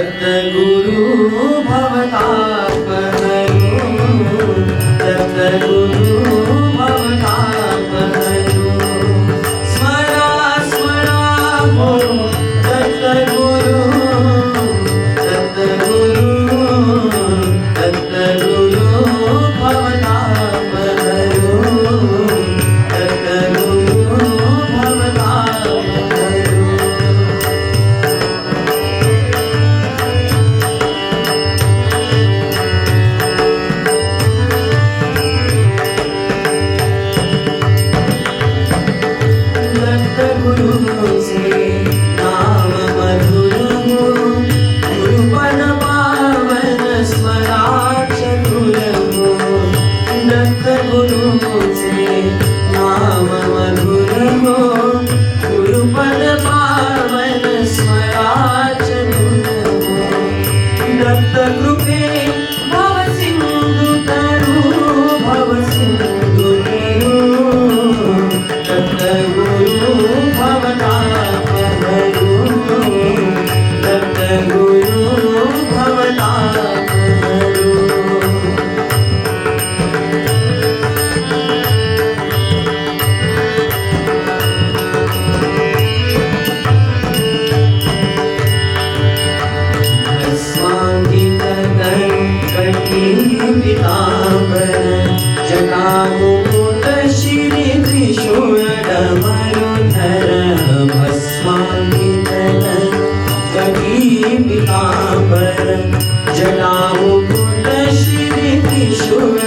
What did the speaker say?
दत्तगुरु भवतापहरो दत्तगुरु भवतापहरो स्मरा स्मरा हो दत्तगुरु दत्तगुरु दत्तगुरु भवतापहरो दत्तगुरु भवतापहरो गुरु से नाम मधुर हो गुरुपद पावन स्मराट चतुर हो दत्त गुरु से नाम मधुर हो गुरुपद पावन स्मराट चतुर हो दत्त कृपे भव सिंधु तरु भव सिंधु तरु दत्त गुरु भवतापहरो दत्तगुरु भवतापहरो पीताम्बर जटामुकुट श्री त्रिशूलधर भस्माङ्कितन पीताम्बर जटामुकुट श्री त्रिशूल